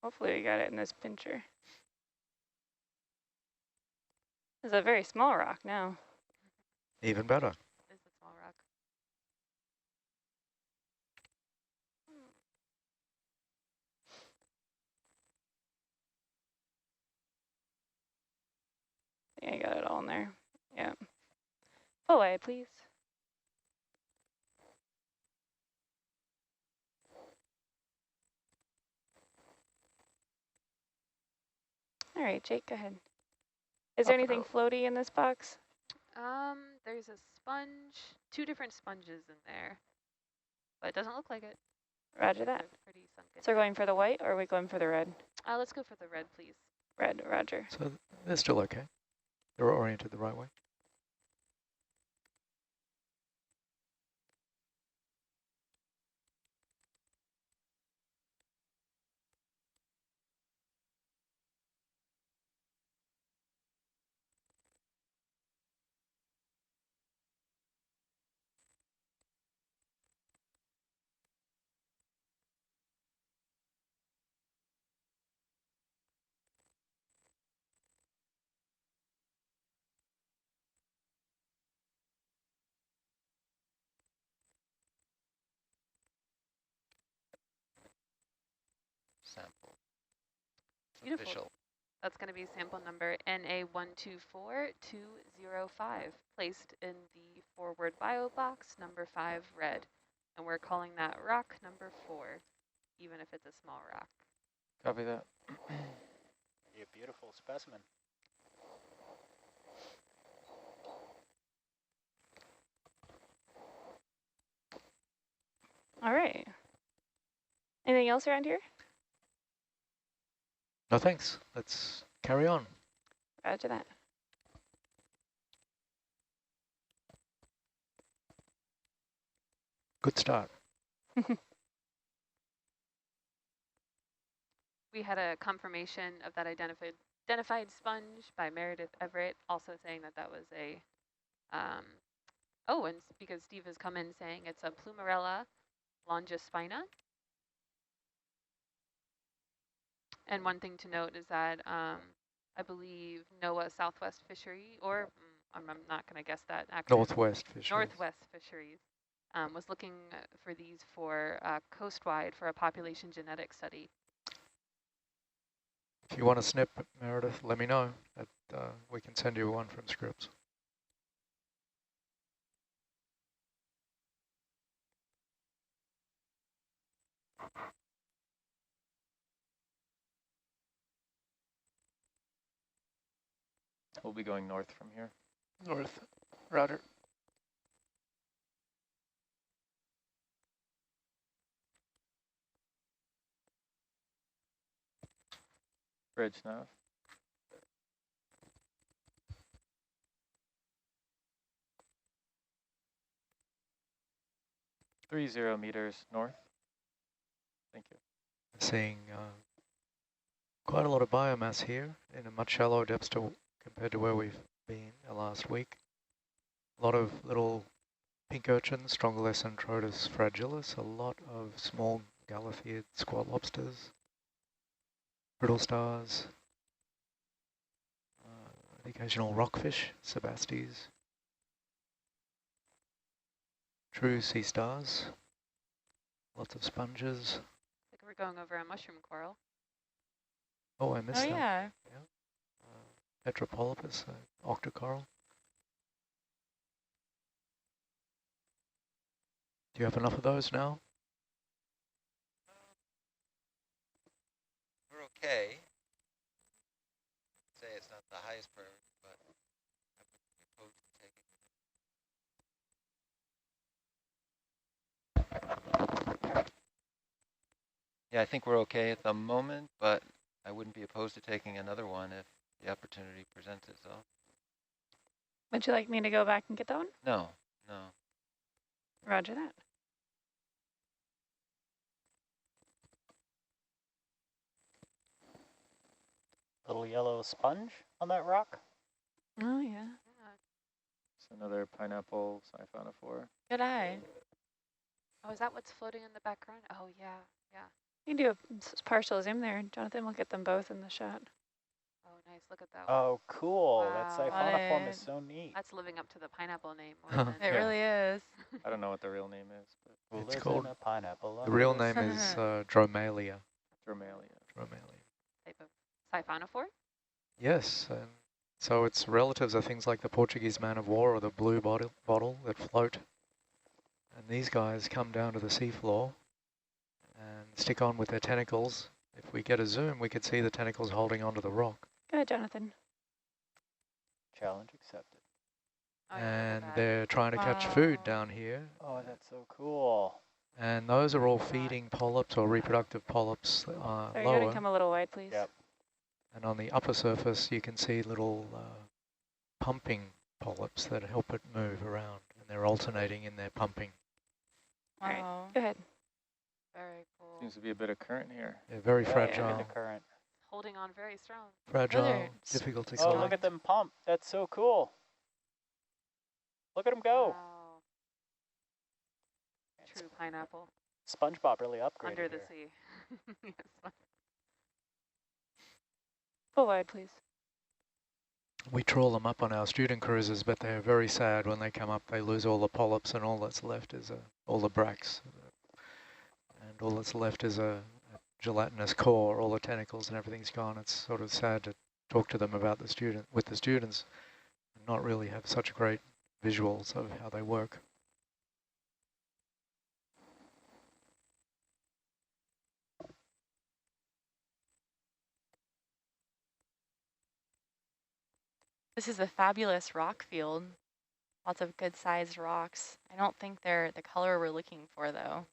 Hopefully we got it in this pincher. It's a very small rock now. Even better. It's a small rock. Yeah, I got it all in there. Yeah. Pull away, please. All right, Jake, go ahead. Is there anything floaty in this box? There's a sponge, 2 different sponges in there, but it doesn't look like it. Roger that. They're pretty sunken. So we're going for the white, or are we going for the red? Let's go for the red, please. Red, roger. So they're still okay. They're oriented the right way. Sample. Beautiful. Official. That's going to be sample number NA124-205, placed in the forward bio box, number 5 red. And we're calling that rock number 4, even if it's a small rock. Copy that. Be a beautiful specimen. All right. Anything else around here? No thanks. Let's carry on. Roger that. Good start. We had a confirmation of that identified sponge by Meredith Everett, also saying that that was a, and because Steve has come in saying it's a Plumarella longispina. And one thing to note is that I believe NOAA Southwest Fishery, or I'm not going to guess that acronym. Northwest Fisheries. Northwest Fisheries was looking for these for coastwide for a population genetic study. If you want a snip, Meredith, let me know. We can send you one from Scripps. We'll be going north from here. North. Roger. Bridge nav. Three 0 meters north. Thank you. Seeing quite a lot of biomass here in a much shallower depth compared to where we've been the last week. A lot of little pink urchins, Strongylocentrotus fragilis, a lot of small gallophiid squat lobsters, brittle stars, the occasional rockfish, sebastes, true sea stars, lots of sponges. I think we're going over a mushroom coral. Oh, I missed that. Yeah. Petropolypus, octocoral. Do you have enough of those now? We're okay. Say it's not the highest priority, but I wouldn't be opposed to taking it. Yeah, I think we're okay at the moment, but I wouldn't be opposed to taking another one if the opportunity presents itself. Would you like me to go back and get that one? No, no. Roger that. Little yellow sponge on that rock. Oh, yeah. It's another pineapple siphonophore. Good eye. Oh, is that what's floating in the background? Oh, yeah, yeah. You can do a partial zoom there. Jonathan will get them both in the shot. Oh, nice. Look at that one. Oh, cool. Wow. That siphonophore is so neat. That's living up to the pineapple name more than It really is. I don't know what the real name is, but Who It's lives called- in a pineapple The under real the name sun? is Dromalia. Dromalia. Dromalia. type of siphonophore. Yes, and so its relatives are things like the Portuguese man of war or the blue bottle that float. And these guys come down to the seafloor and stick on with their tentacles. If we get a zoom, we could see the tentacles holding onto the rock. Go ahead, Jonathan. Challenge accepted. Oh, yeah, look at And that. they're trying to catch food down here. Oh, that's so cool. And those are all feeding polyps or reproductive polyps Sorry, go ahead lower. and come a little wide, please. Yep. And on the upper surface, you can see little pumping polyps that help it move around. And they're alternating in their pumping. All right, go ahead. Very cool. Seems to be a bit of current here. They're very Yeah, fragile. the current. Holding on very strong. Fragile, They're difficult to Oh, collect. look at them pump. That's so cool. Look at them go. Wow. True pineapple. SpongeBob really upgraded Under the here. sea. Yes. Full wide, please. We trawl them up on our student cruises, but they're very sad when they come up. They lose all the polyps, and all that's left is all the bracts. And all that's left is a gelatinous core. All the tentacles and everything's gone. It's sort of sad to talk to them about the students, and not really have such great visuals of how they work. This is a fabulous rock field. Lots of good sized rocks. I don't think they're the color we're looking for though.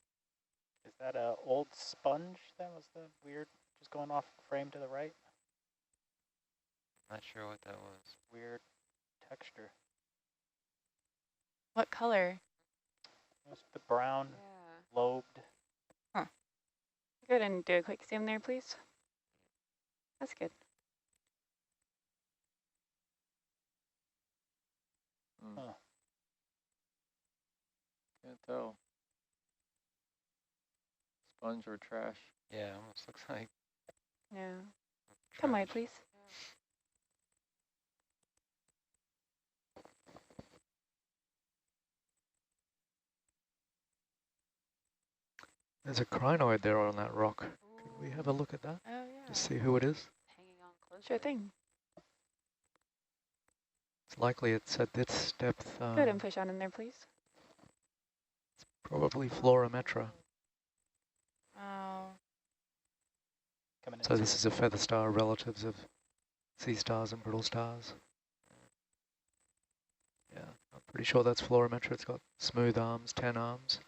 Is that a old sponge? That was the weird, just going off frame to the right? Not sure what that was. Weird texture. What color? It was the brown, Yeah. lobed. Go ahead and do a quick zoom there, please. That's good. Huh. Can't tell. Sponge or trash. Yeah, almost looks like Yeah. Come wide, trash. please. There's a crinoid there on that rock. Could we have a look at that Oh yeah. to see who it is? Hanging on close. Sure thing. It's likely it's at this depth. Go ahead and push on in there, please. Probably Florimetra. Wow. Coming in. So this is a feather star, relatives of sea stars and brittle stars. Yeah, I'm pretty sure that's Florimetra. It's got smooth arms, 10 arms.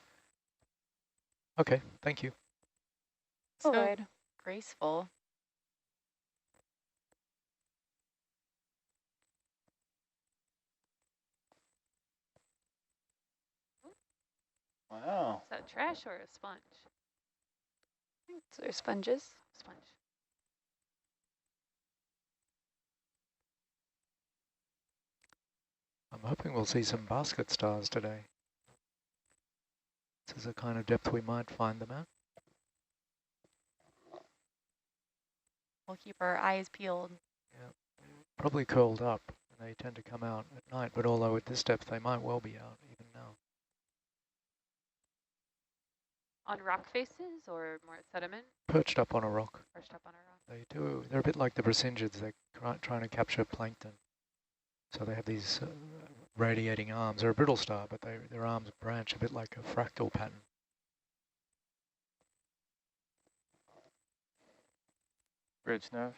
Okay, thank you. Full So wide. graceful. Wow. Is that trash or a sponge? So they're sponges. Sponge. I'm hoping we'll see some basket stars today. This is the kind of depth we might find them at. We'll keep our eyes peeled. Probably curled up, and they tend to come out at night, but although at this depth they might well be out even now. On rock faces or more sediment? Perched up on a rock. Perched up on a rock. They're a bit like the brachyngeids. They're trying to capture plankton. So they have these radiating arms. They're a brittle star, but their arms branch a bit like a fractal pattern. Bridge nav.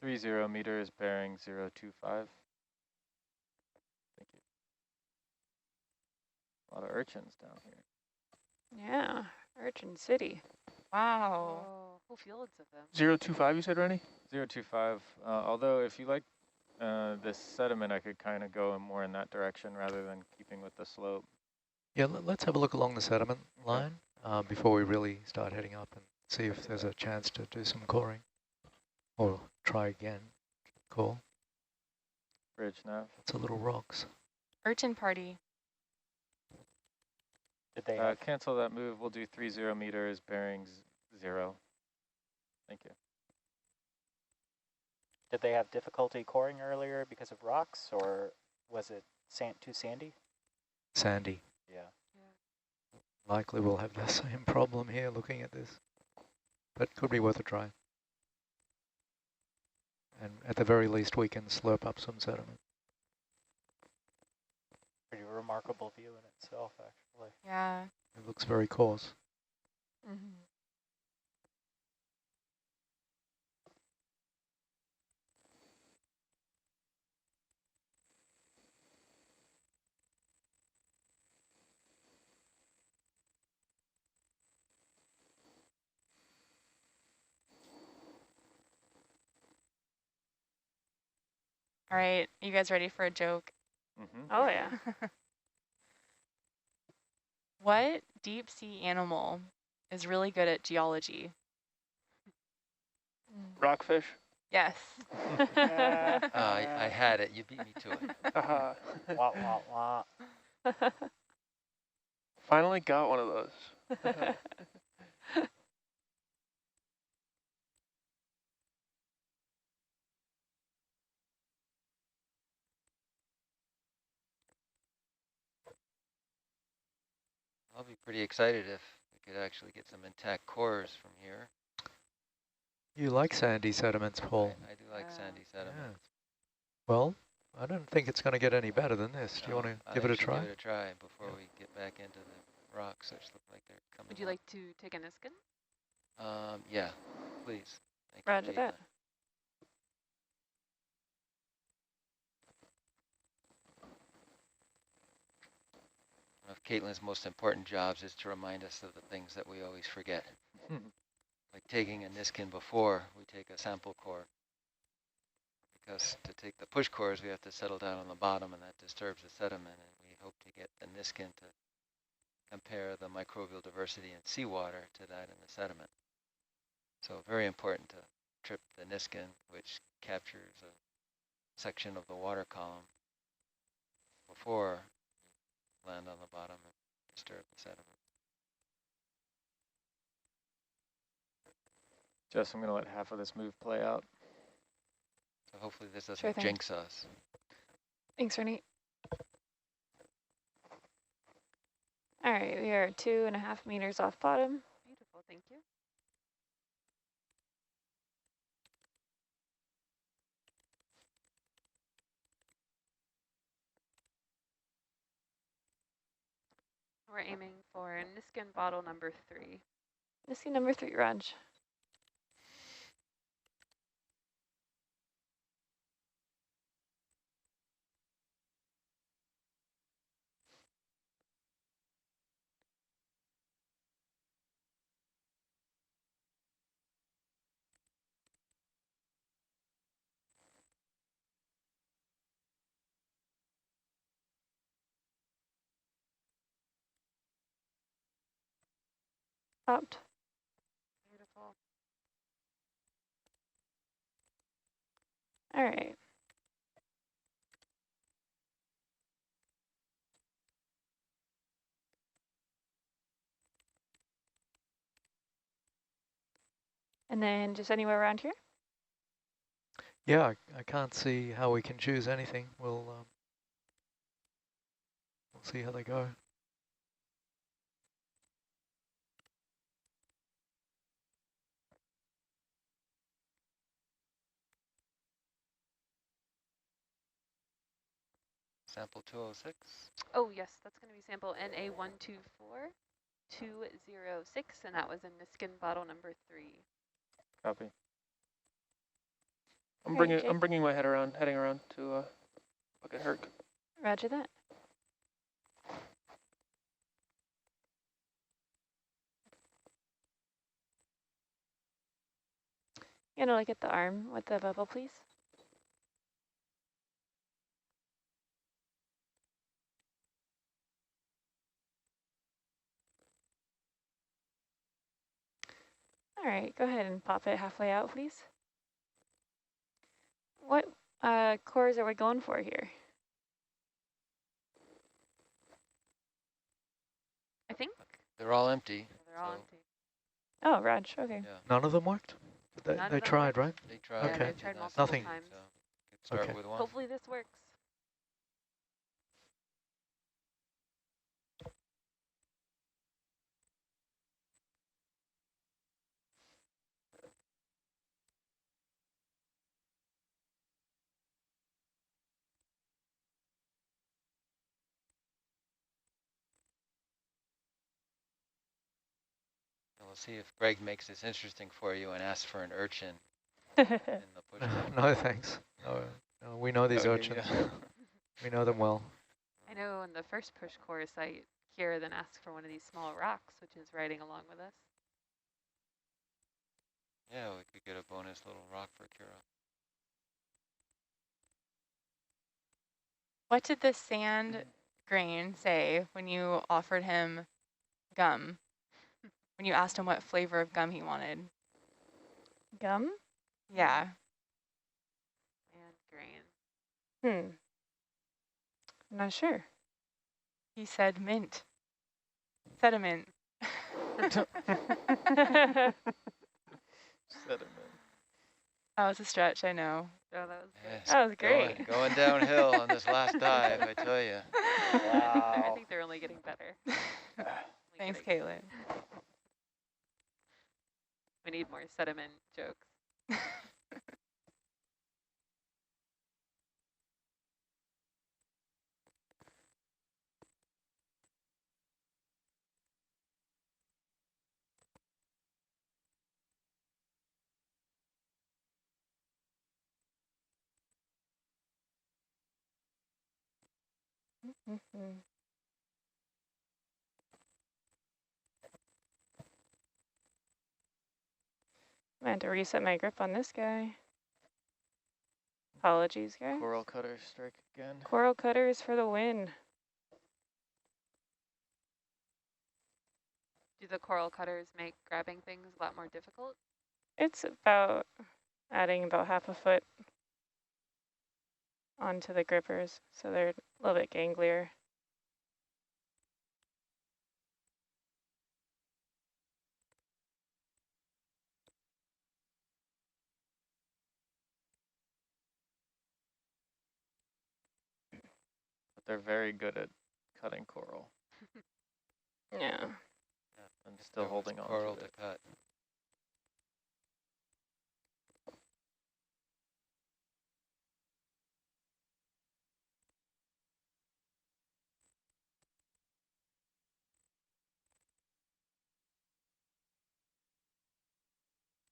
.30 meters, bearing 025. Thank you. A lot of urchins down here. Yeah, Urchin City. Wow. Oh, whole fields of them. 025 you said, Rennie? 025. Although if you like this sediment, I could kind of go more in that direction rather than keeping with the slope. Yeah, let's have a look along the sediment line before we really start heading up and see if there's a chance to do some coring. Or try again, core. Bridge nav. It's a little rocks. Urchin party. Did they have, Cancel that move. We'll do 30 meters, bearings 0. Thank you. did they have difficulty coring earlier because of rocks, or was it too sandy? Sandy. Yeah. Likely we'll have the same problem here looking at this, but could be worth a try. And at the very least, we can slurp up some sediment. Pretty remarkable view in itself, actually. Yeah. It looks very coarse. Mm-hmm. All right, you guys ready for a joke? Mm-hmm. Oh, yeah. What deep sea animal is really good at geology? Rockfish. Yes. I had it. You beat me to it. Wah, wah, wah. Finally got one of those. I'll be pretty excited if we could actually get some intact cores from here. You like sandy sediments, Paul? I do like sandy sediment. Yeah. Well, I don't think it's going to get any better than this. Do you want to give it a try? Give it a try before we get back into the rocks, which look like they're coming. Would you like to take a Niskin? Yeah, please. Thank Roger you, that. One of Caitlin's most important jobs is to remind us of the things that we always forget. Like taking a Niskin before we take a sample core. Because to take the push cores, we have to settle down on the bottom, and that disturbs the sediment. And we hope to get the Niskin to compare the microbial diversity in seawater to that in the sediment. So very important to trip the Niskin, which captures a section of the water column before you land on the bottom and disturb the sediment. Jess, I'm going to let half of this move play out. So hopefully this doesn't Sure thing. jinx us. Thanks, Ernie. All right, we are 2.5 meters off bottom. Beautiful, thank you. We're aiming for Niskin bottle number 3. Niskin number 3, Raj. Popped. Beautiful. All right. And then just anywhere around here? Yeah, I can't see how we can choose anything. We'll see how they go. Sample 206. Oh, yes, that's going to be sample NA124 206, and that was in Niskin bottle number 3. Copy. I'm All right, Jake. bringing my heading around to look at Herc. Roger that. You gonna look at the arm with the bubble, please? All right, go ahead and pop it halfway out, please. What cores are we going for here? They're all empty. They're all so, empty. Oh, Raj, okay. Yeah, None of them worked? None of They them tried, worked. right? they tried. Yeah, Okay. they've tried did not multiple Nothing. times. So could start Okay. with one. Hopefully this works. And we'll see if Greg makes this interesting for you and asks for an urchin in the push. No, thanks. No, we know these urchins. We know them well. I know in the first push course, Kira then asked for one of these small rocks, which is riding along with us. Yeah, we could get a bonus little rock for Kira. What did the sand grain say when you offered him gum? When you asked him what flavor of gum he wanted? Gum? Yeah. And grain. I'm not sure. He said mint. Sediment. Sediment. That was a stretch, I know. Oh, that was good. Yes, That was great. Going downhill on this last dive, I tell you. I Wow. think they're only getting better. Thanks, Caitlin. We need more sediment jokes. Mhm. I had to reset my grip on this guy. Apologies, guys. Coral cutter strike again. Coral cutters for the win. Do the coral cutters make grabbing things a lot more difficult? It's about adding about half a foot onto the grippers, so they're a little bit ganglier. But they're very good at cutting coral Yeah. and still holding on Coral to to it. cut.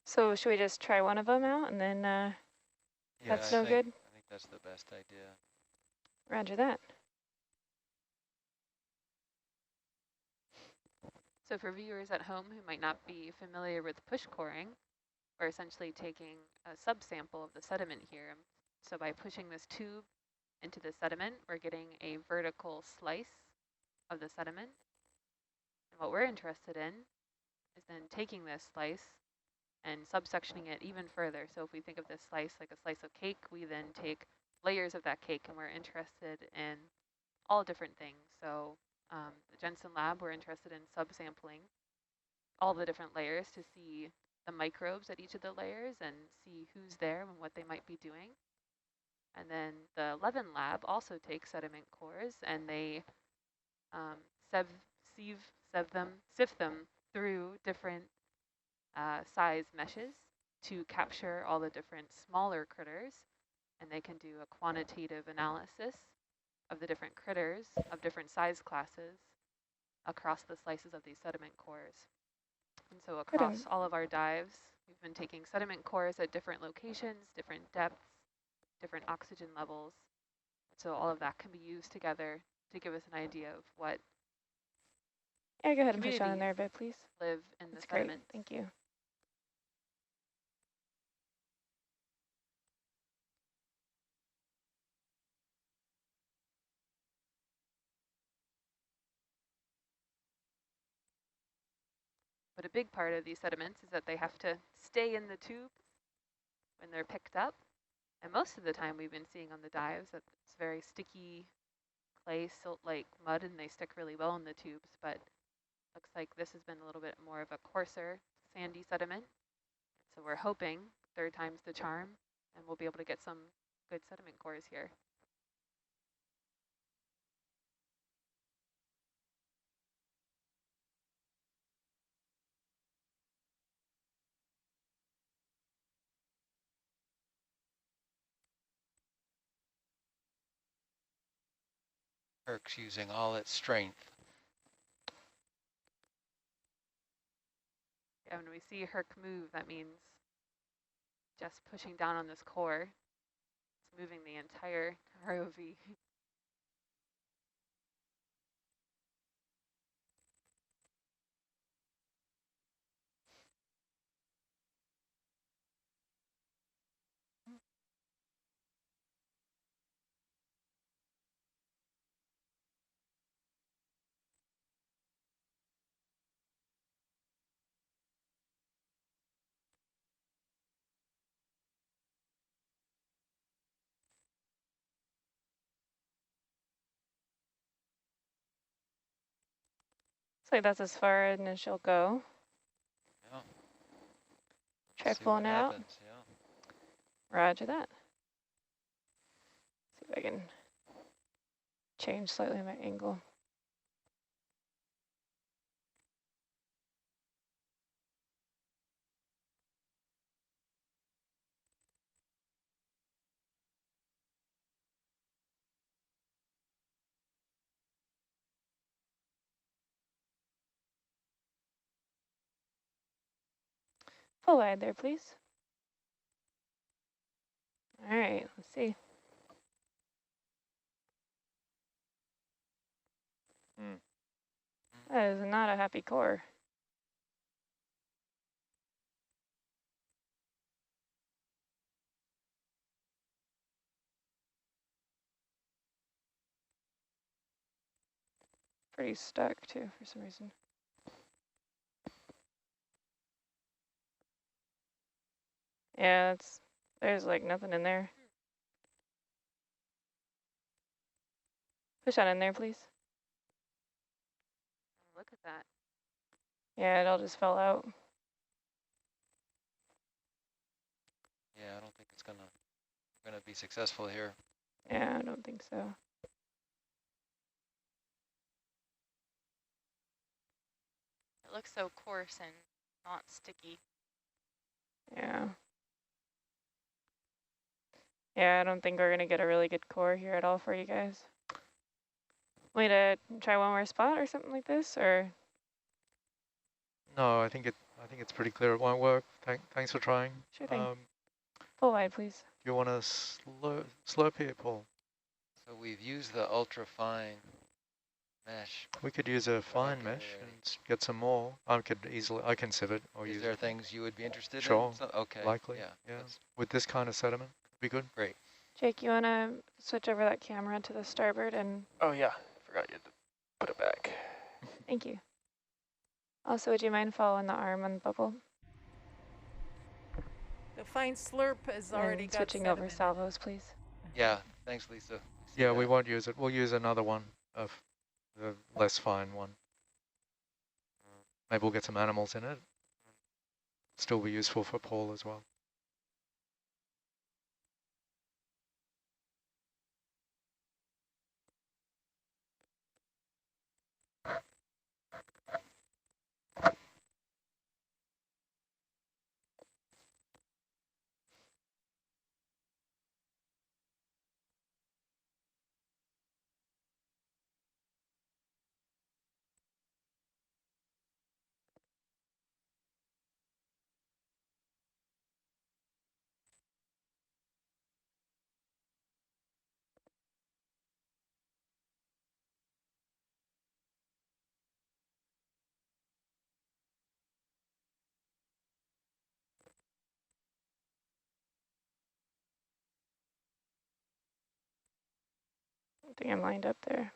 So should we just try one of them out and then Yeah, that's I no good? think that's the best idea. Roger that. So for viewers at home who might not be familiar with push coring, we're essentially taking a subsample of the sediment here. So by pushing this tube into the sediment, we're getting a vertical slice of the sediment. And what we're interested in is then taking this slice and subsectioning it even further. So if we think of this slice like a slice of cake, we then take layers of that cake, and we're interested in all different things. So the Jensen lab, we're interested in subsampling all the different layers to see the microbes at each of the layers and see who's there and what they might be doing. And then the Levin lab also takes sediment cores, and they sift them through different size meshes to capture all the different smaller critters, and they can do a quantitative analysis of the different critters of different size classes across the slices of these sediment cores. And so across all of our dives, we've been taking sediment cores at different locations, different depths, different oxygen levels. So all of that can be used together to give us an idea of what Yeah, go ahead and push on in there a bit, please. live in That's the great. sediment. Thank you. But a big part of these sediments is that they have to stay in the tube when they're picked up. And most of the time we've been seeing on the dives that it's very sticky clay, silt-like mud, and they stick really well in the tubes. But Looks like this has been a little bit more of a coarser, sandy sediment. So we're hoping third time's the charm, and we'll be able to get some good sediment cores here. Herc's using all its strength. Yeah, when we see Herc move, that means just pushing down on this core. It's moving the entire ROV. So that's as far as she'll go. Yeah. Try See what pulling out. happens, yeah. Roger that. See if I can change slightly my angle. Full wide there, please. All right, let's see. That is not a happy core. Pretty stuck too for some reason. Yeah, there's like nothing in there. Push on in there, please. Look at that. Yeah, it all just fell out. Yeah, I don't think it's gonna be successful here. Yeah, I don't think so. It looks so coarse and not sticky. Yeah. Yeah, I don't think we're gonna get a really good core here at all for you guys. Want me to try one more spot or something like this, or? No, I think it's pretty clear it won't work. Thanks for trying. Sure thing. Full wide, please. Do you want to slurp here, Paul? So we've used the ultra fine mesh. We could use a fine mesh and get some more. I can sieve it or use it. Is there things you would be interested in? Sure. So, okay. Likely. Yeah. With this kind of sediment, be good. Great. Jake, you want to switch over that camera to the starboard and? Oh yeah, forgot you had to put it back. Thank you. Also, would you mind following the arm on the bubble? The fine slurp has already got switching over salvos, please. Yeah, thanks, Lisa. Yeah, we won't use it. We'll use another one of the less fine one. Maybe we'll get some animals in it. Still be useful for Paul as well. I think I'm lined up there.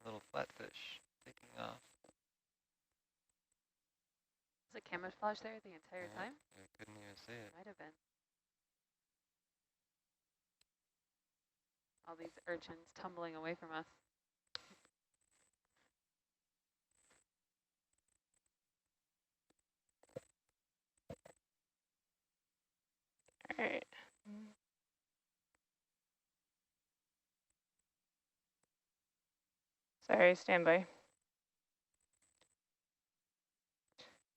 Little flatfish taking off. Was it camouflage there the entire time? I couldn't even see it. Might have been. All these urchins tumbling away from us. Sorry, stand by.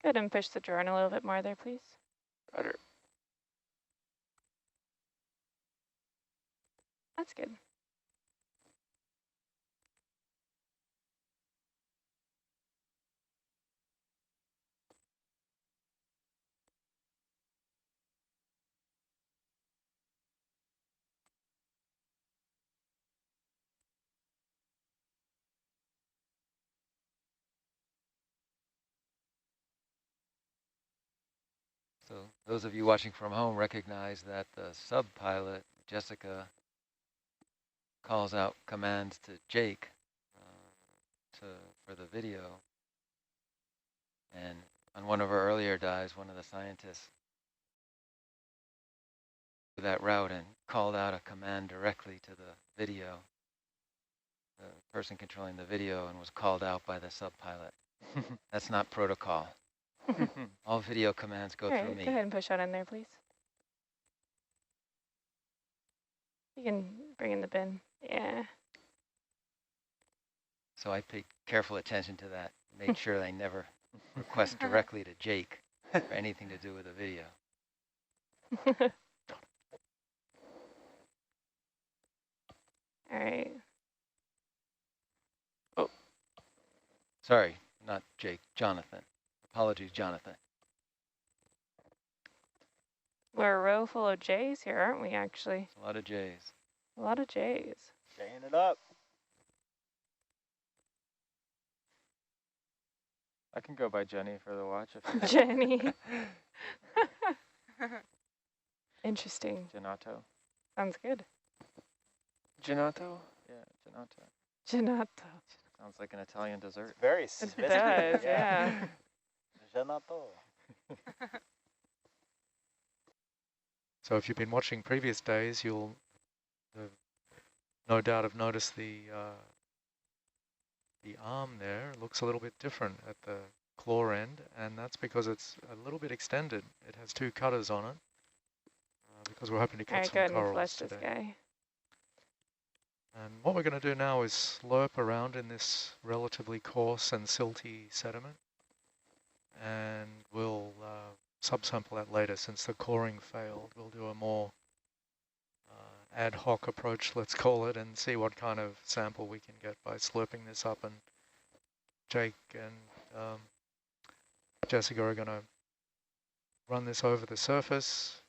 Go ahead and push the drone a little bit more there, please. Roger. That's good. So those of you watching from home recognize that the sub-pilot, Jessica, calls out commands to Jake for the video. And on one of her earlier dives, one of the scientists did that route and called out a command directly to the video, the person controlling the video, and was called out by the sub-pilot. That's not protocol. All video commands go through me. Go ahead and push out in there, please. You can bring in the bin. Yeah. So I paid careful attention to that, made sure they never request directly to Jake for anything to do with the video. All right. Oh, sorry, not Jake, Jonathan. Apologies, Jonathan. We're a row full of J's here, aren't we, actually? A lot of J's. A lot of J's. Jaying it up. I can go by Jenny for the watch. If Jenny. Interesting. Gelato. Sounds good. Gelato? Yeah, gelato. Gelato. Sounds like an Italian dessert. It's very It sophisticated. does, yeah. Gelato. So if you've been watching previous days, you'll no doubt have noticed the arm there looks a little bit different at the claw end, and that's because it's a little bit extended. It has two cutters on it because we're hoping to catch some corals flush today. this guy. And what we're going to do now is slurp around in this relatively coarse and silty sediment, and we'll subsample that later since the coring failed. We'll do a more ad hoc approach, let's call it, and see what kind of sample we can get by slurping this up. And Jake and Jessica are going to run this over the surface.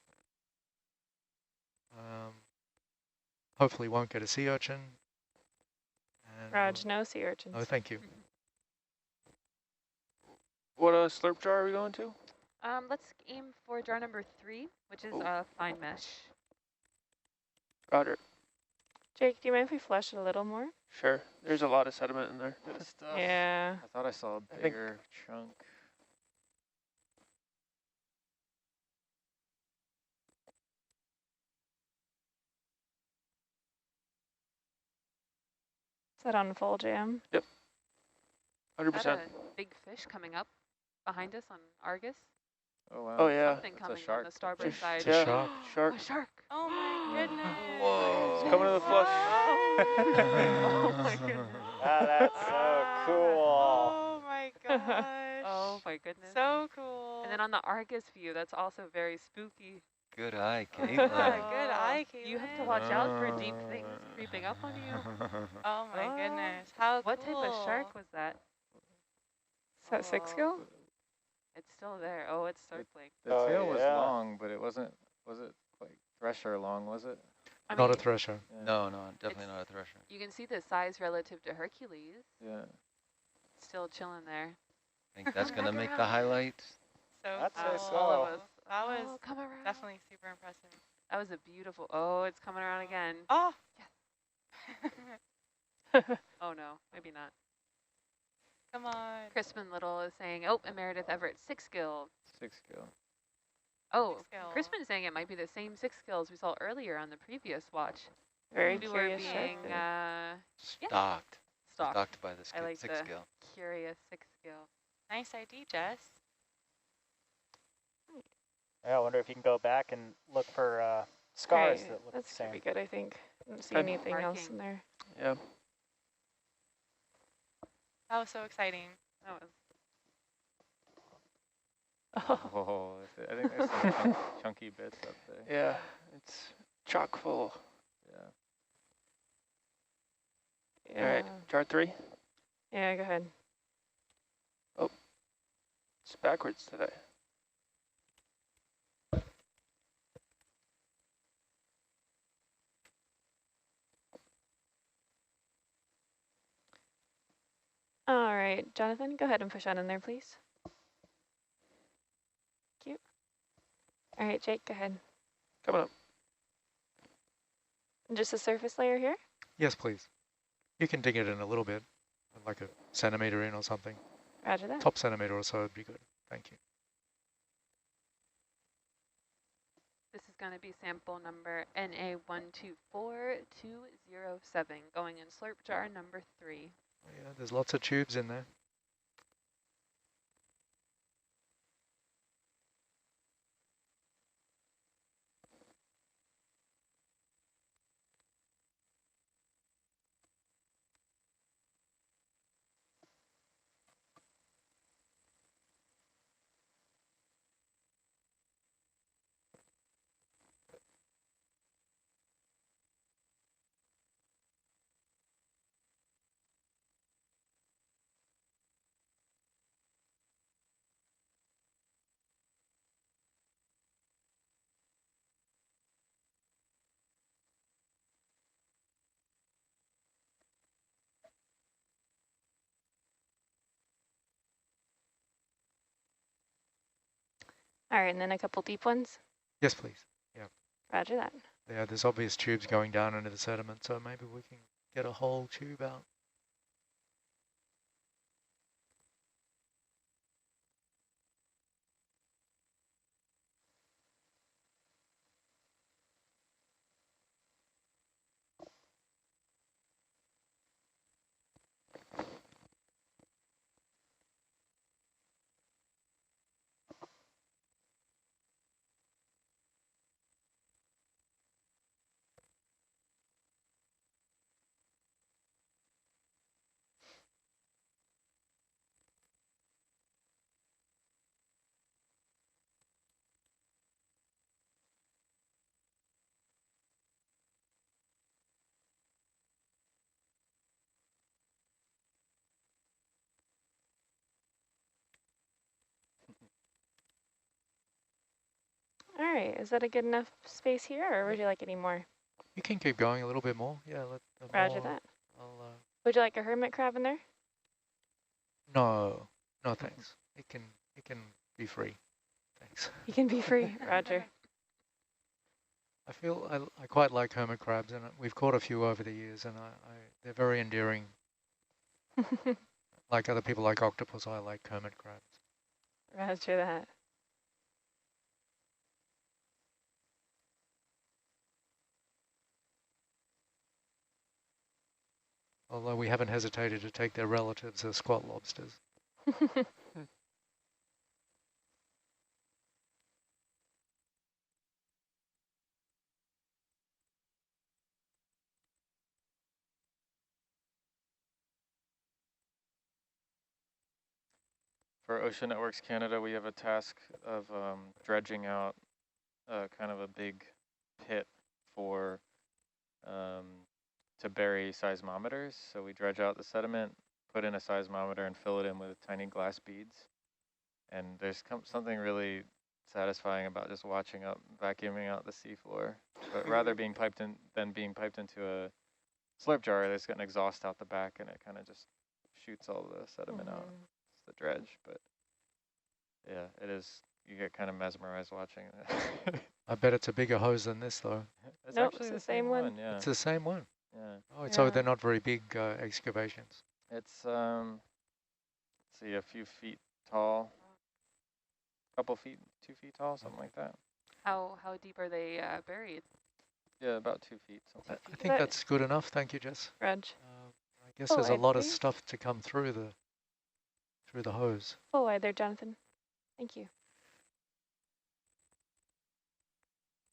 Hopefully won't get a sea urchin. And Raj, no sea urchins. oh, thank you. What slurp jar are we going to? Let's aim for jar number 3, which is fine mesh. Roger. Jake, do you mind if we flush it a little more? Sure. There's a lot of sediment in there. Good stuff. Yeah. I thought I saw a think- bigger chunk. Is that on full jam? 100%. Is that a big fish coming up behind us on Argus? Oh, wow. Oh, yeah. Something It's a coming on shark. the starboard It's a side. It's a shark. Shark. A shark. Oh my goodness. Whoa. It's coming to the flush. Oh my goodness. Ah, that's so cool. Oh my gosh. Oh my goodness. So cool. And then on the Argus view, that's also very spooky. Good eye, Yeah, Caitlin. good eye, Caitlin. You have to watch out for deep things creeping up on you. Oh my Oh. goodness. How What type cool. of shark was that? Is that Sixgill? It's still there. Oh, it's circling. The Oh, tail was yeah. long, but it wasn't, was it like thresher long, was it? I Not mean, a thresher. Yeah. No, definitely It's- not a thresher. you can see the size relative to Hercules. Yeah. Still chilling there. I think that's going to make the highlights. So I'd say cool. so. All of us. That was Oh, come around. definitely super impressive. That was a beautiful. Oh, it's coming around again. Oh. Oh no, maybe not. Come on. Crispin Little is saying, oh, and Meredith Everett, Sixgill. Sixgill. Oh, Sixgill. Crispin saying it might be the same Sixgills we saw earlier on the previous watch. Very We were curious being shark there. Stalked. stalked. Stalked by the I like six the gill. curious Sixgill. Nice ID, Jess. Yeah, I wonder if you can go back and look for scars Okay, that look the that's same. pretty good, I think. I don't see Okay. anything else in Marking. there. Yeah. That was so exciting. That was Oh, I think there's some chunky bits up there. Yeah, it's chock full. Yeah. All right, chart 3. Yeah, go ahead. Oh, it's backwards today. All right, Jonathan, go ahead and push on in there, please. Thank you. All right, Jake, go ahead. Coming up. Just a surface layer here? Yes, please. You can dig it in a little bit, like a centimeter in or something. Roger that. Top centimeter or so would be good. Thank you. This is going to be sample number NA124-207, going in slurp jar number 3. Yeah, there's lots of tubes in there. All right, and then a couple deep ones. Yes, please. Yeah. Roger that. Yeah, there's obvious tubes going down into the sediment, so maybe we can get a whole tube out. All right, is that a good enough space here, or would you like any more? You can keep going a little bit more. Yeah, Roger that. I'll, Would you like a hermit crab in there? no, no thanks. It can be free. Thanks. You can be free. Roger. I feel I quite like hermit crabs, and we've caught a few over the years, and they're very endearing. Like other people like octopus, I like hermit crabs. Roger that. Although we haven't hesitated to take their relatives as squat lobsters. For Ocean Networks Canada, we have a task of dredging out kind of a big pit for to bury seismometers. So we dredge out the sediment, put in a seismometer, and fill it in with tiny glass beads. And there's something really satisfying about just watching vacuuming out the seafloor. But rather being piped in than being piped into a slurp jar, that's got an exhaust out the back, and it kind of just shoots all the sediment out. It's the dredge, but yeah, it is. You get kind of mesmerized watching it. I bet it's a bigger hose than this, though. It's Nope, actually it's the same one. Yeah. It's the same one. Yeah. Oh, so Yeah. they're not very big excavations. It's let's see, a few feet tall, couple feet, 2 feet tall, something like that. how deep are they buried? Yeah, about 2 feet. Something. I think that's good enough. Thank you, Jess. Reg. I guess Oh, there's a I lot of agree. stuff to come through the hose. Full wide there, Jonathan. Thank you.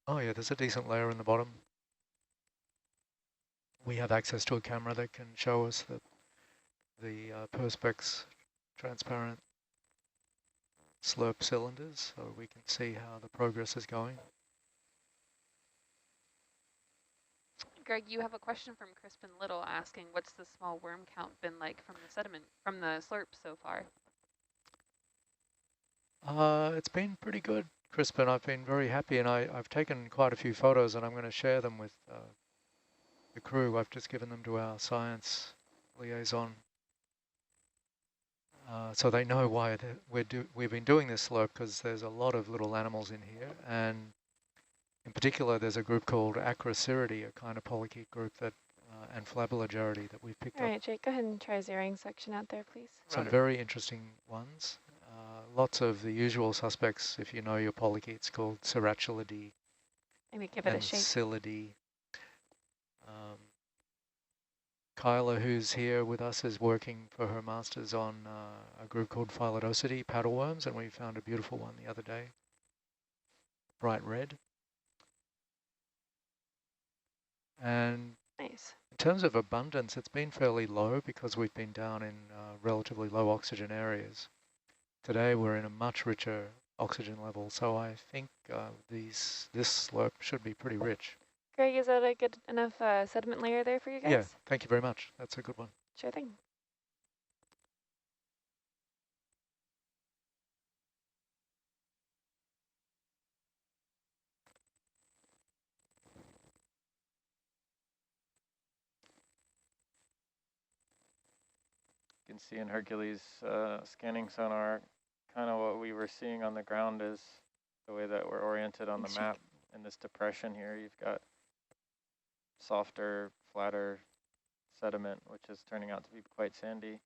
Oh yeah, there's a decent layer in the bottom. We have access to a camera that can show us that the Perspex transparent slurp cylinders so we can see how the progress is going. Greg, you have a question from Crispin Little asking, what's the small worm count been like from the sediment, from the slurp so far? It's been pretty good, Crispin. I've been very happy, and I've taken quite a few photos, and I'm going to share them with the crew. I've just given them to our science liaison, so they know why we've been doing this slurp, because there's a lot of little animals in here, and in particular, there's a group called Acroceridae, a kind of polychaete group that, and Flabellogeridae that we've picked up. All right, Jake, go ahead and try zeroing section out there, please. Some very interesting ones. Lots of the usual suspects, if you know your polychaetes, called Ceratulidae. Maybe give it a shake. Psyllidae. Kyla, who's here with us, is working for her master's on a group called Phyllodosidea paddleworms, and we found a beautiful one the other day, bright red. And nice. In terms of abundance, it's been fairly low because we've been down in relatively low oxygen areas. Today we're in a much richer oxygen level, so I think this slurp should be pretty rich. Greg, is that a good enough sediment layer there for you guys? Yeah, thank you very much. That's a good one. Sure thing. You can see in Hercules scanning sonar, kind of what we were seeing on the ground is the way that we're oriented on the map. In this depression here, you've got softer, flatter sediment, which is turning out to be quite sandy.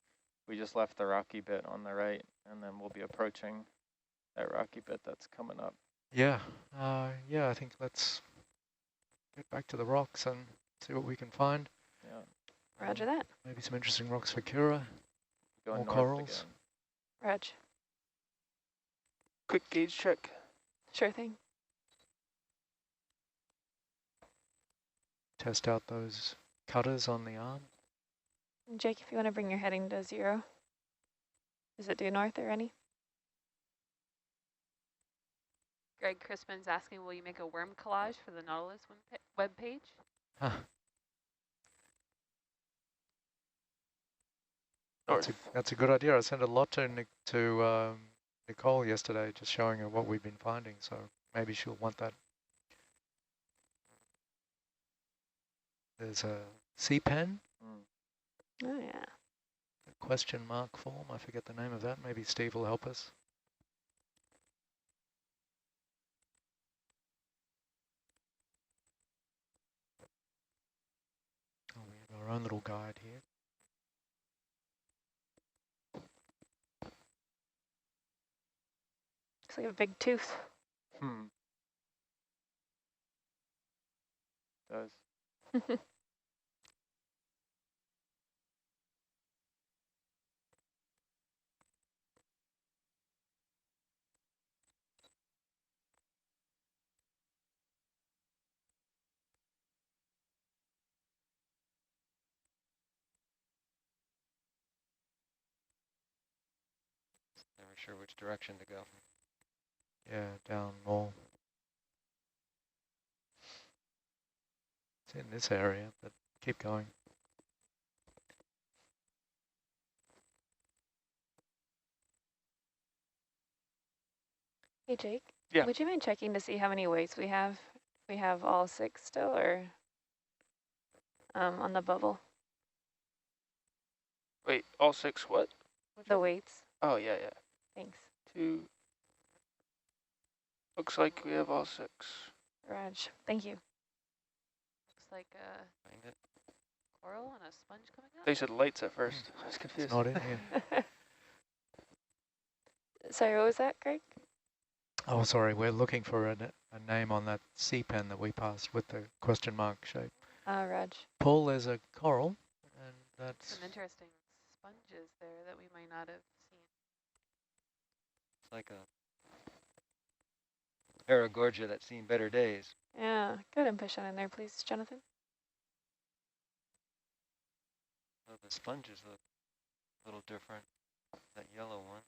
We just left the rocky bit on the right, and then we'll be approaching that rocky bit that's coming up. Yeah, yeah, I think let's get back to the rocks and see what we can find. Yeah. Roger that. Maybe some interesting rocks for Kira. Going more corals. Again. Rog. Quick gauge check. Sure thing. Test out those cutters on the arm. Jake, if you want to bring your heading to 0. Is it due north or any? Greg Crispin's asking, will you make a worm collage for the Nautilus webpage? Huh. That's a good idea. I sent a lot to Nicole yesterday, just showing her what we've been finding, so maybe she'll want that. There's a sea pen. Oh, yeah. A question mark form. I forget the name of that. Maybe Steve will help us. Oh, we have our own little guide here. Looks like a big tooth. Does. Never sure which direction to go. Yeah, down more. It's in this area, but keep going. Hey, Jake. Yeah. Would you mind checking to see how many weights we have? We have all 6 still, or on the bubble? Wait, all 6 what? The weights. Oh, yeah, yeah. Thanks. 2. Looks like we have all 6. Rog, thank you. Looks like a coral and a sponge coming up. They said lights at first. I was confused. It's not in here. Sorry, what was that, Greg? Oh, sorry. We're looking for a name on that sea pen that we passed with the question mark shape. Rog. Paul, there's a coral, and that's... Some interesting sponges there that we might not have seen. It's like a Paragorgia that's seen better days. Yeah, go ahead and push that in there, please, Jonathan. Oh, the sponges look A little different, that yellow one.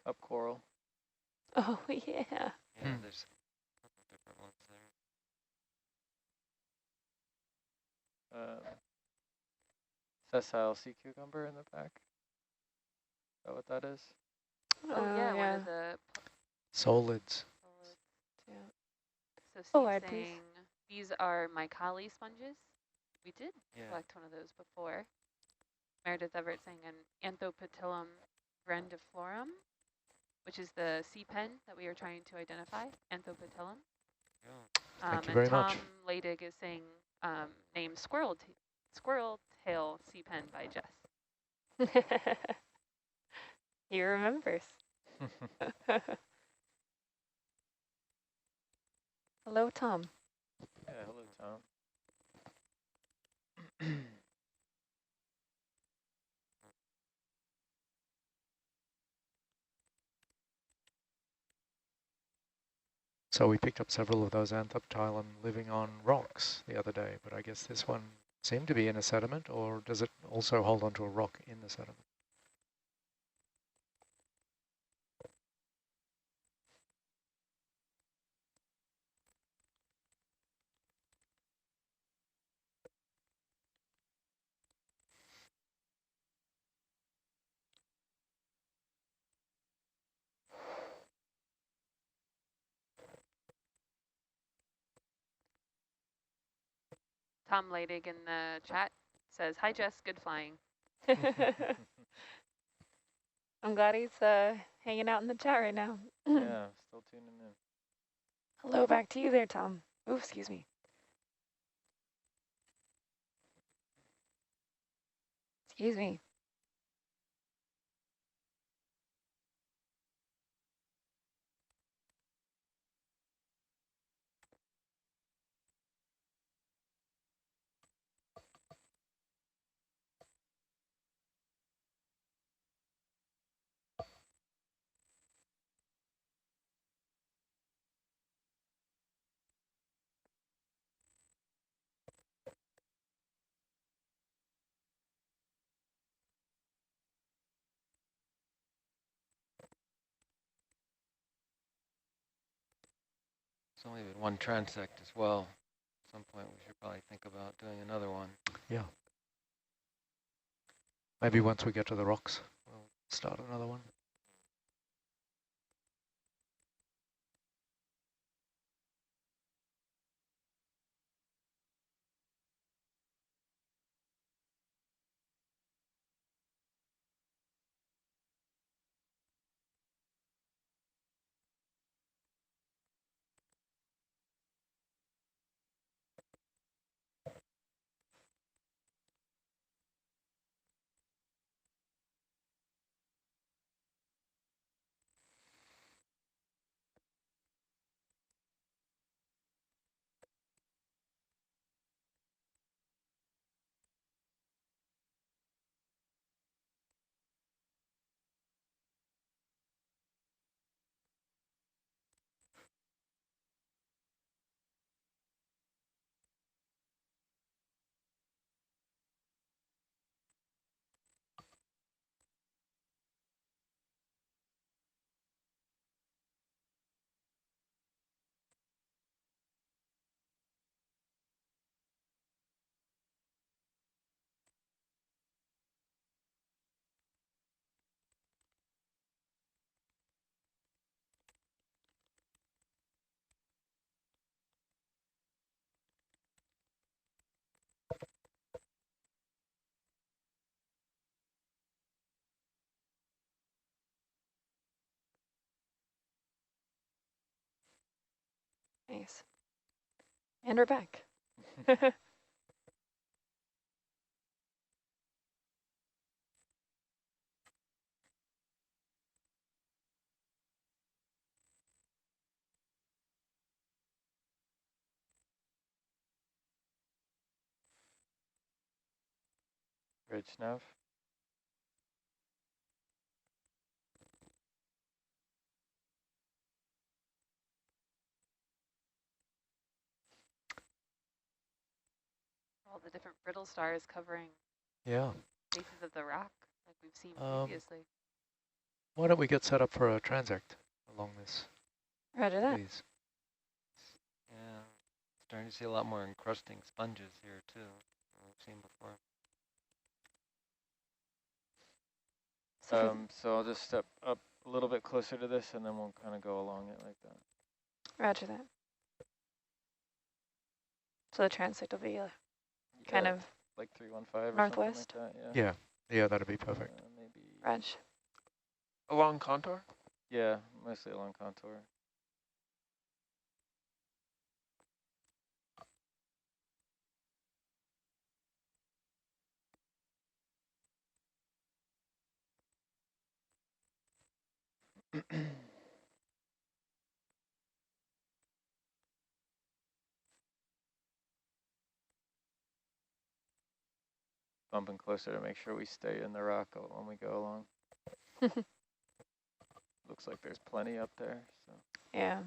Cup coral. Oh, yeah. Yeah, there's a couple different ones there. Sessile sea cucumber in the back. Is that what that is? Oh, yeah, one of the Solids. Yeah. So Oh, Steve's I'd please. saying these are mycali sponges. We did Yeah. collect one of those before. Meredith Everett saying an Anthopatillum grandiflorum, which is the sea pen that we are trying to identify, Anthopatillum. Yeah. Thank you And very Tom much. Leidig is saying named squirrel tail sea pen by Jess. He remembers. Hello, Tom. Yeah, hello, Tom. So we picked up several of those Anthoptylum living on rocks the other day, but I guess this one seemed to be in a sediment, or does it also hold onto a rock in the sediment? Tom Leidig in the chat says, "Hi Jess, good flying." I'm glad he's hanging out in the chat right now. Yeah, still tuning in. Hello, back to you there, Tom. Oh, excuse me. Excuse me. It's only been one transect as well. At some point we should probably think about doing another one. Yeah. Maybe once we get to the rocks, we'll start another one. Nice. And we're back. Great snuff. all the different brittle stars covering Yeah. faces of the rock like we've seen Um, previously. Why don't we get set up for a transect along this, Roger that. please? Yeah, starting to see a lot more encrusting sponges here too, than we've seen before. So I'll just step up a little bit closer to this and then we'll kind of go along it like that. Roger that. So the transect will be kind of like 315 northwest. or something like that, Yeah, that'd be perfect. maybe. Reg. Along contour? Yeah, mostly along contour. Bumping closer to make sure we stay in the rock when we go along. Looks like there's plenty up there. So. Yeah.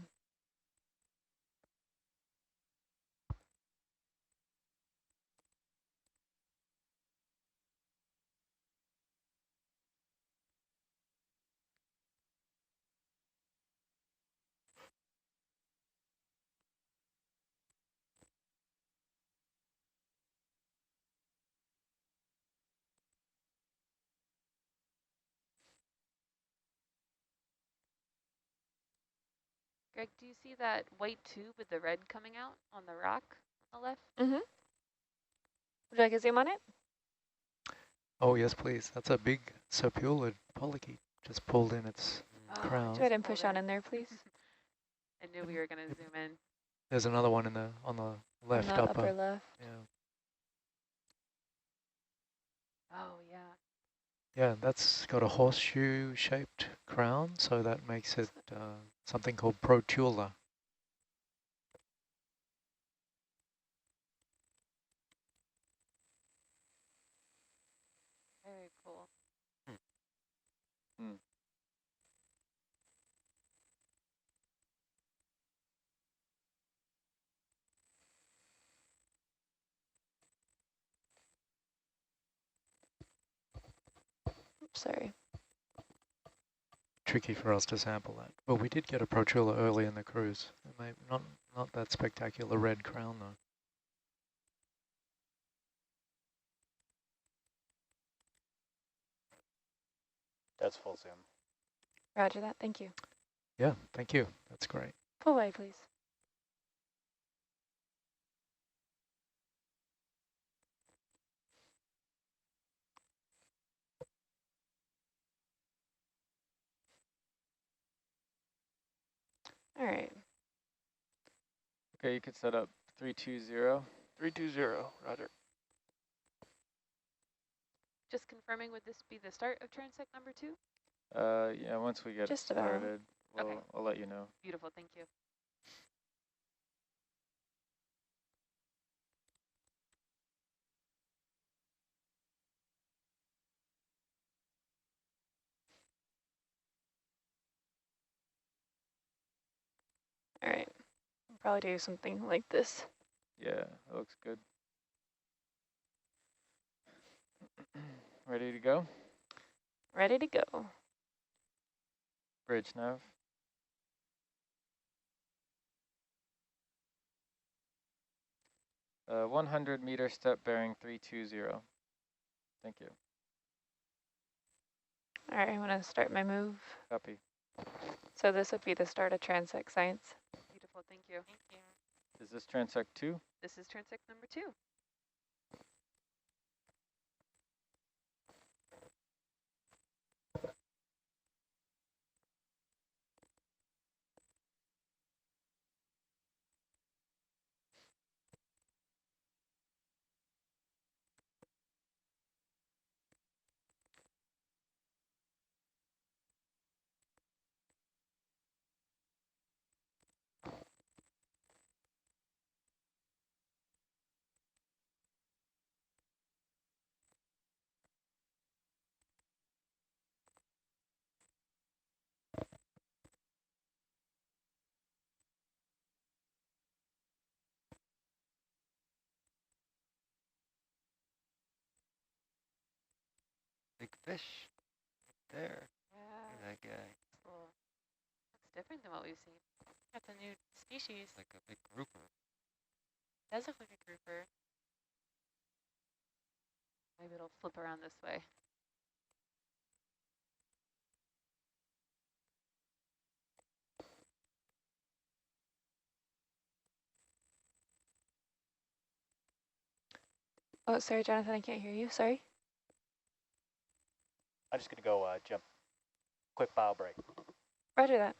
Greg, do you see that white tube with the red coming out on the rock on the left? Mm-hmm. Would you like to zoom on it? Oh, yes, please. That's a big serpulid polychaete. Just pulled in its crown. Go ahead and push on in there, please. I knew we were going to zoom in. There's another one in on the left on the upper. upper left. Yeah. Oh, yeah. Yeah, that's got a horseshoe-shaped crown, so that makes it something called protula. Very cool. Oops, sorry. Tricky for us to sample that. But we did get a protula early in the cruise. It may not that spectacular red crown, though. That's full zoom. Roger that. Thank you. Yeah, thank you. That's great. Pull away, please. All right. Okay, you could set up 320. 320, roger. Just confirming, would this be the start of transect number 2? Yeah, once we get Just it started, Okay. I'll let you know. Beautiful, thank you. All right. We'll probably do something like this. Yeah, that looks good. Ready to go? Ready to go. Bridge nav. Uh, 100 meter step bearing 320. Thank you. All right, I'm gonna start my move. Copy. So this would be the start of transect science. Beautiful, thank you. Thank you. Is this transect 2? This is transect number 2. fish there. Yeah. Look at that guy. Cool. Looks different than what we've seen. That's a new species. Like a big grouper. Does look like a grouper. Maybe it'll flip around this way. Oh, sorry, Jonathan, I can't hear you. Sorry. I'm just gonna go jump. Quick bow break. Roger that.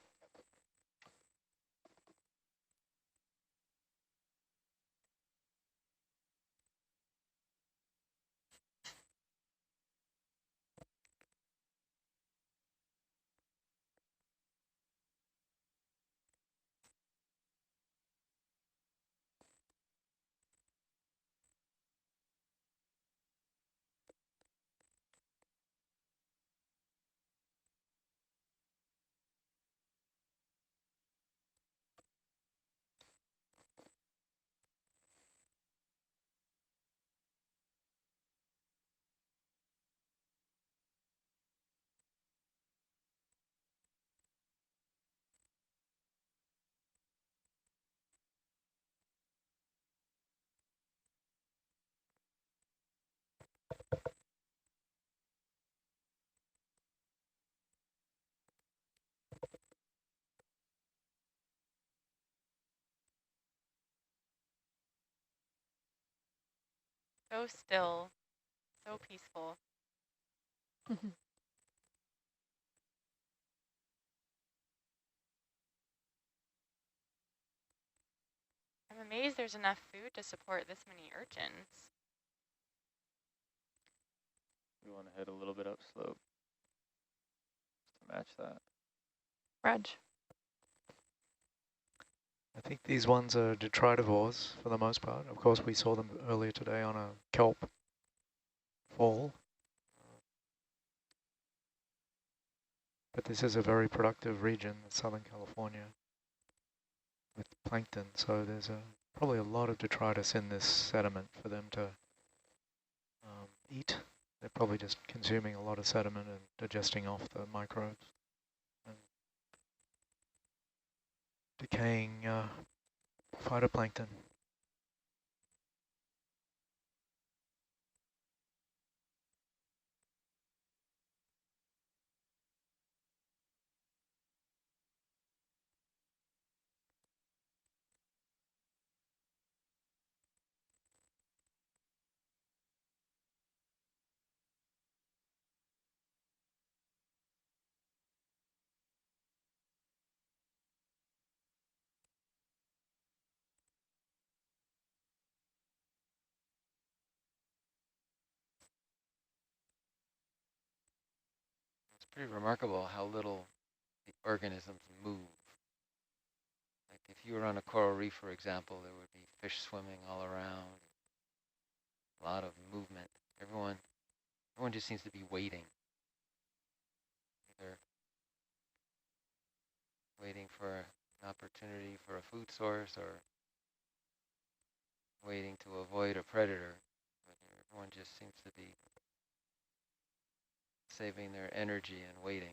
So still, so peaceful. I'm amazed there's enough food to support this many urchins. We want to head a little bit upslope to match that. Reg. I think these ones are detritivores for the most part. Of course, we saw them earlier today on a kelp fall. But this is a very productive region, Southern California, with plankton. So there's probably a lot of detritus in this sediment for them to eat. They're probably just consuming a lot of sediment and digesting off the microbes and decaying phytoplankton. It's pretty remarkable how little the organisms move. Like if you were on a coral reef, for example, there would be fish swimming all around, a lot of movement. Everyone just seems to be waiting. Either waiting for an opportunity for a food source or waiting to avoid a predator. But everyone just seems to be saving their energy and waiting.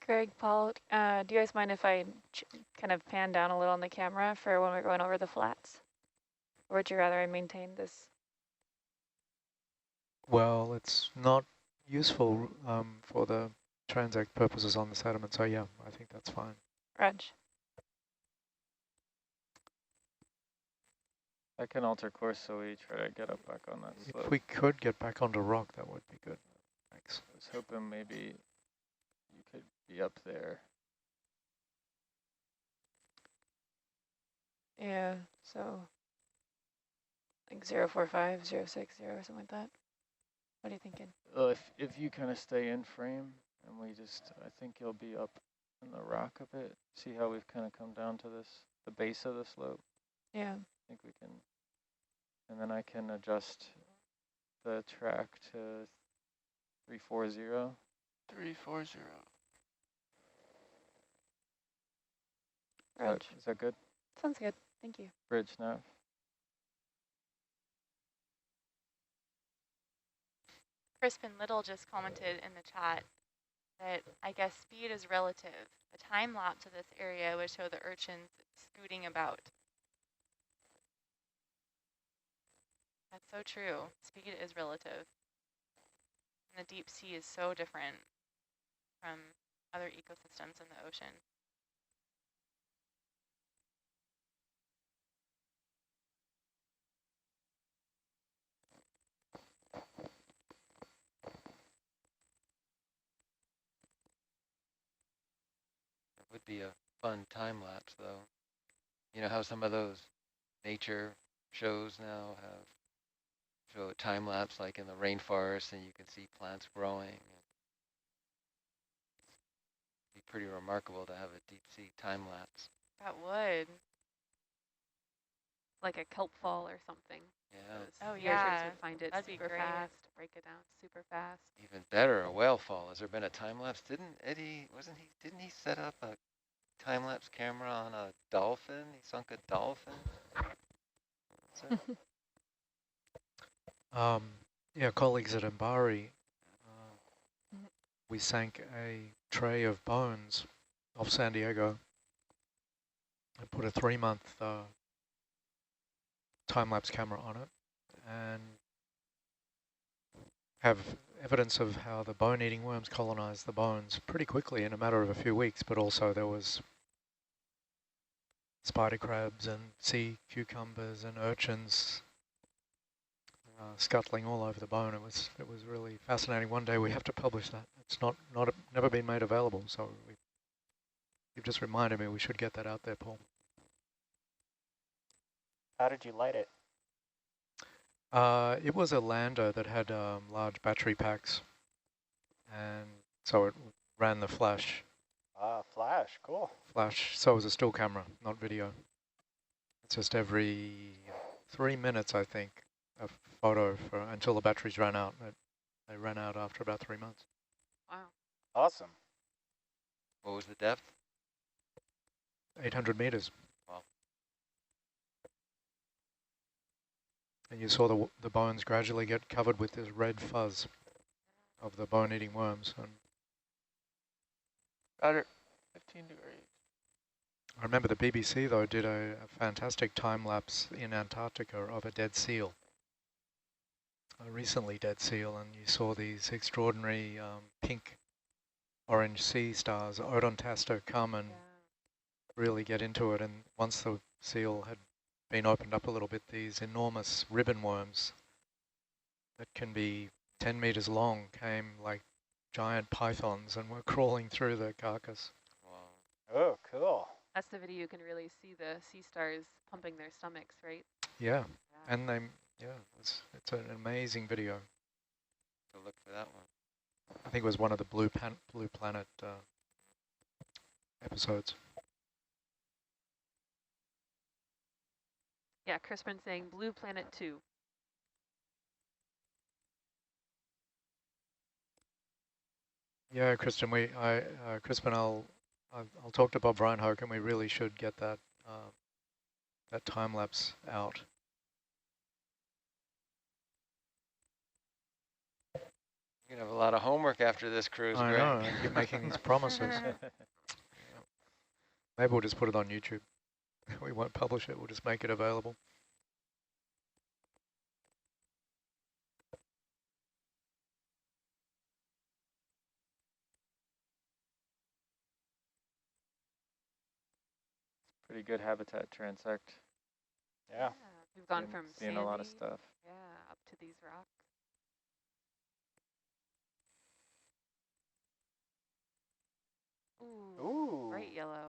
Greg, Paul, do you guys mind if I kind of pan down a little on the camera for when we're going over the flats? Or would you rather I maintain this? Well, it's not useful for the transact purposes on the sediment, so yeah, I think that's fine. Reg. I can alter course so we try to get up back on that slope. If we could get back onto rock, that would be good. Thanks. I was hoping maybe you could be up there. Yeah, so like 045, 060 or something like that. What are you thinking? If you kind of stay in frame and we just, I think you'll be up in the rock a bit. See how we've kind of come down to this, the base of the slope? Yeah. I think we can And then I can adjust the track to 340. 340. Roger. Is that good? Sounds good. Thank you. Bridge nav. Crispin Little just commented in the chat that I guess speed is relative. A time lapse of this area would show the urchins scooting about. That's so true. Speed is relative. And the deep sea is so different from other ecosystems in the ocean. It would be a fun time lapse though. You know how some of those nature shows now show a time lapse like in the rainforest and you can see plants growing. It'd be pretty remarkable to have a deep sea time lapse. That would. Like a kelp fall or something. Yeah. Oh The yeah, urchins would find it that'd be super great. fast, break it down super fast. Even better, a whale fall. Has there been a time lapse? Didn't he set up a time lapse camera on a dolphin? He sunk a dolphin? So, Yeah, colleagues at Mbari, we sank a tray of bones off San Diego and put a 3-month time-lapse camera on it and have evidence of how the bone-eating worms colonize the bones pretty quickly in a matter of a few weeks, but also there was spider crabs and sea cucumbers and urchins scuttling all over the bone. It was really fascinating. One day we have to publish that. It's never been made available, so you've just reminded me we should get that out there, Paul. How did you light it? It was a lander that had large battery packs, and so it ran the flash. Flash, cool. Flash, so it was a still camera, not video. It's just every 3 minutes, I think, a photo until the batteries ran out. They ran out after about 3 months. Wow. Awesome. what was the depth? 800 meters. Wow. And you saw the bones gradually get covered with this red fuzz of the bone-eating worms. And Roger. 15 degrees. I remember the BBC, though, did a fantastic time-lapse in Antarctica of a dead seal. A recently dead seal, and you saw these extraordinary pink orange sea stars, Odontasta, come and really get into it. And once the seal had been opened up a little bit, these enormous ribbon worms that can be 10 meters long came like giant pythons and were crawling through the carcass. Wow. Oh, cool. That's the video you can really see the sea stars pumping their stomachs, right? Yeah, and it's an amazing video. So look for that one. I think it was one of the Blue Planet episodes. Yeah, Crispin saying Blue Planet 2. Yeah, Kristen, Crispin, I'll talk to Bob Reinhoek, and we really should get that that time lapse out. You're gonna have a lot of homework after this cruise, I Greg. know, I keep making these promises. Maybe we'll just put it on YouTube. We won't publish it, we'll just make it available. Pretty good habitat transect. Yeah. We've gone from seeing a lot of sandy, stuff. yeah, up to these rocks. Ooh, Ooh. bright yellow.